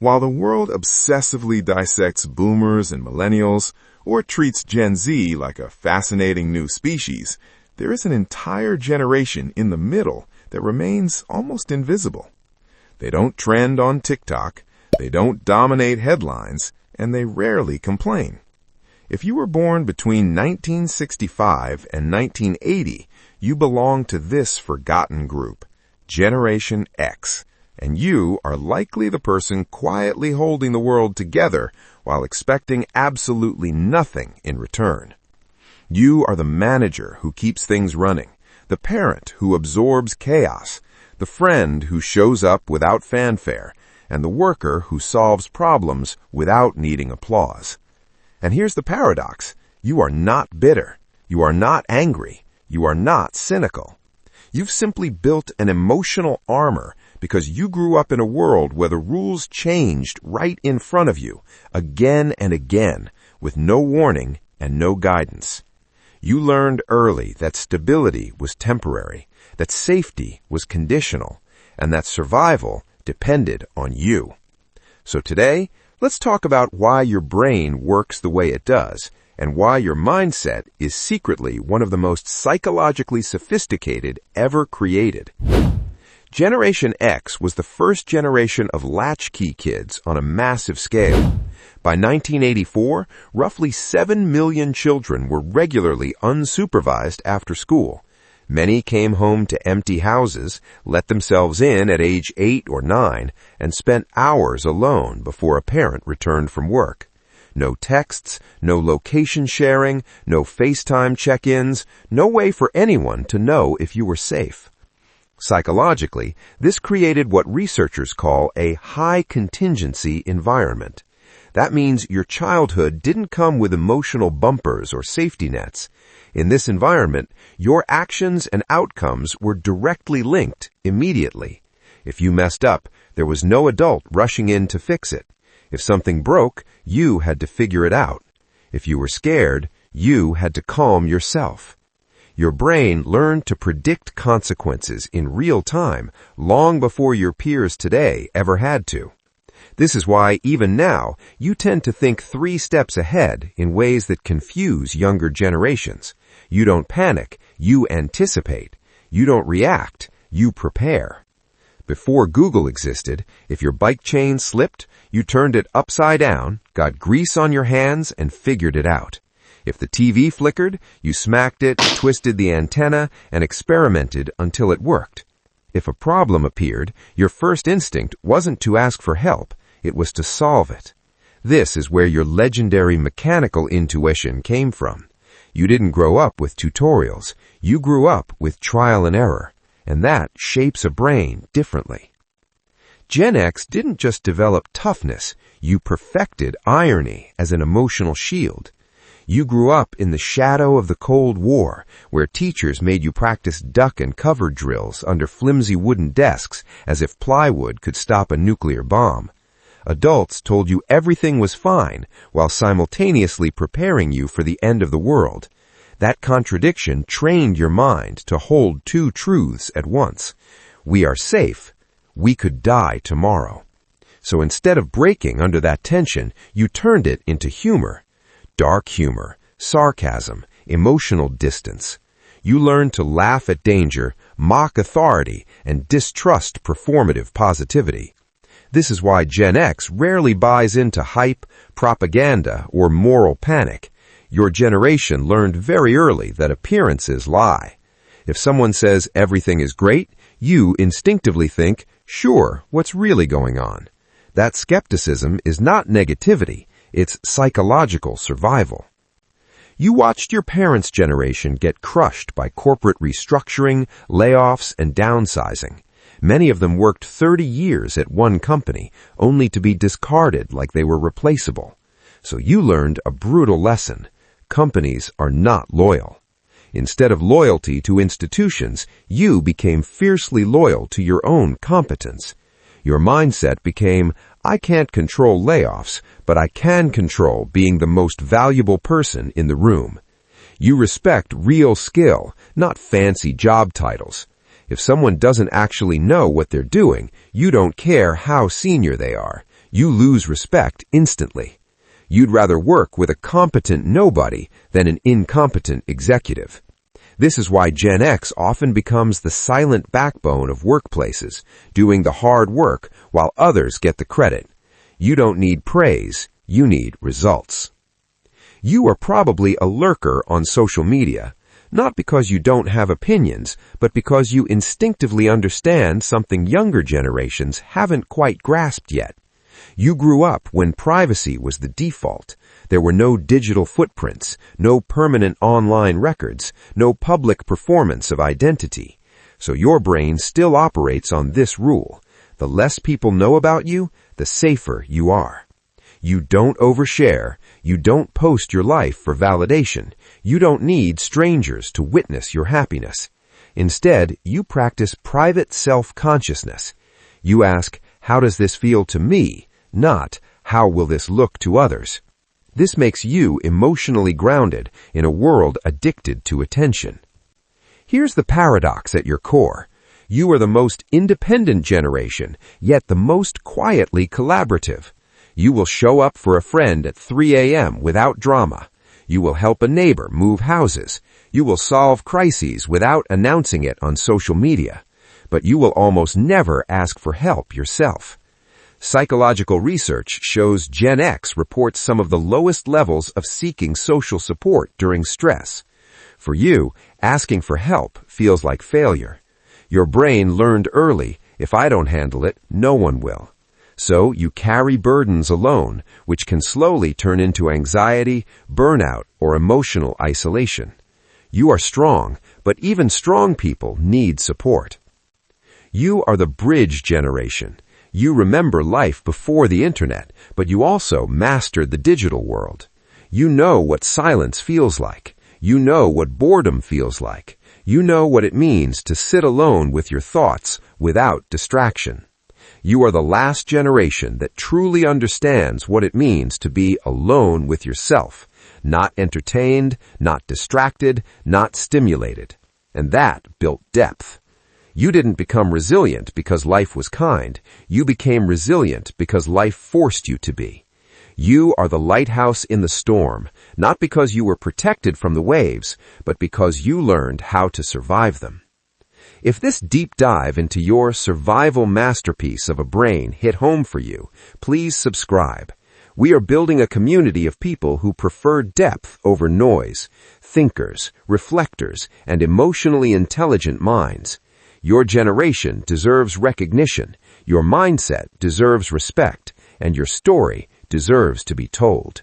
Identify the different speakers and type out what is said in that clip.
Speaker 1: While the world obsessively dissects boomers and millennials, or treats Gen Z like a fascinating new species, there is an entire generation in the middle that remains almost invisible. They don't trend on TikTok, they don't dominate headlines, and they rarely complain. If you were born between 1965 and 1980, you belong to this forgotten group, Generation X, and you are likely the person quietly holding the world together while expecting absolutely nothing in return. You are the manager who keeps things running, the parent who absorbs chaos, the friend who shows up without fanfare, and the worker who solves problems without needing applause. And here's the paradox. You are not bitter. You are not angry. You are not cynical. You've simply built an emotional armor because you grew up in a world where the rules changed right in front of you, again and again, with no warning and no guidance. You learned early that stability was temporary, that safety was conditional, and that survival depended on you. So today, let's talk about why your brain works the way it does, and why your mindset is secretly one of the most psychologically sophisticated ever created. Generation X was the first generation of latchkey kids on a massive scale. By 1984, roughly 7 million children were regularly unsupervised after school. Many came home to empty houses, let themselves in at age 8 or 9, and spent hours alone before a parent returned from work. No texts, no location sharing, no FaceTime check-ins, no way for anyone to know if you were safe. Psychologically, this created what researchers call a high-contingency environment. That means your childhood didn't come with emotional bumpers or safety nets. In this environment, your actions and outcomes were directly linked immediately. If you messed up, there was no adult rushing in to fix it. If something broke, you had to figure it out. If you were scared, you had to calm yourself. Your brain learned to predict consequences in real time long before your peers today ever had to. This is why, even now, you tend to think 3 steps ahead in ways that confuse younger generations. You don't panic, you anticipate. You don't react, you prepare. Before Google existed, if your bike chain slipped, you turned it upside down, got grease on your hands, and figured it out. If the TV flickered, you smacked it, twisted the antenna, and experimented until it worked. If a problem appeared, your first instinct wasn't to ask for help, it was to solve it. This is where your legendary mechanical intuition came from. You didn't grow up with tutorials, you grew up with trial and error, and that shapes a brain differently. Gen X didn't just develop toughness, you perfected irony as an emotional shield. You grew up in the shadow of the Cold War, where teachers made you practice duck and cover drills under flimsy wooden desks as if plywood could stop a nuclear bomb. Adults told you everything was fine while simultaneously preparing you for the end of the world. That contradiction trained your mind to hold 2 truths at once. We are safe. We could die tomorrow. So instead of breaking under that tension, you turned it into humor. Dark humor, sarcasm, emotional distance. You learned to laugh at danger, mock authority, and distrust performative positivity. This is why Gen X rarely buys into hype, propaganda, or moral panic. Your generation learned very early that appearances lie. If someone says everything is great, you instinctively think, sure, what's really going on? That skepticism is not negativity. It's psychological survival. You watched your parents' generation get crushed by corporate restructuring, layoffs, and downsizing. Many of them worked 30 years at one company, only to be discarded like they were replaceable. So you learned a brutal lesson. Companies are not loyal. Instead of loyalty to institutions, you became fiercely loyal to your own competence. Your mindset became, I can't control layoffs, but I can control being the most valuable person in the room. You respect real skill, not fancy job titles. If someone doesn't actually know what they're doing, you don't care how senior they are.
Speaker 2: You lose respect instantly. You'd rather work with a competent nobody than an incompetent executive. This is why Gen X often becomes the silent backbone of workplaces, doing the hard work while others get the credit. You don't need praise, you need results. You are probably a lurker on social media, not because you don't have opinions, but because you instinctively understand something younger generations haven't quite grasped yet. You grew up when privacy was the default. There were no digital footprints, no permanent online records, no public performance of identity. So your brain still operates on this rule. The less people know about you, the safer you are. You don't overshare. You don't post your life for validation. You don't need strangers to witness your happiness. Instead, you practice private self-consciousness. You ask, how does this feel to me? Not, how will this look to others? This makes you emotionally grounded in a world addicted to attention. Here's the paradox at your core. You are the most independent generation, yet the most quietly collaborative. You will show up for a friend at 3 a.m. without drama. You will help a neighbor move houses. You will solve crises without announcing it on social media. But you will almost never ask for help yourself. Psychological research shows Gen X reports some of the lowest levels of seeking social support during stress. For you, asking for help feels like failure. Your brain learned early, if I don't handle it, no one will. So you carry burdens alone, which can slowly turn into anxiety, burnout, or emotional isolation. You are strong, but even strong people need support. You are the bridge generation. You remember life before the internet, but you also mastered the digital world. You know what silence feels like. You know what boredom feels like. You know what it means to sit alone with your thoughts without distraction. You are the last generation that truly understands what it means to be alone with yourself, not entertained, not distracted, not stimulated. And that built depth. You didn't become resilient because life was kind. You became resilient because life forced you to be. You are the lighthouse in the storm, not because you were protected from the waves, but because you learned how to survive them. If this deep dive into your survival masterpiece of a brain hit home for you, please subscribe. We are building a community of people who prefer depth over noise, thinkers, reflectors, and emotionally intelligent minds. Your generation deserves recognition, your mindset deserves respect, and your story deserves to be told.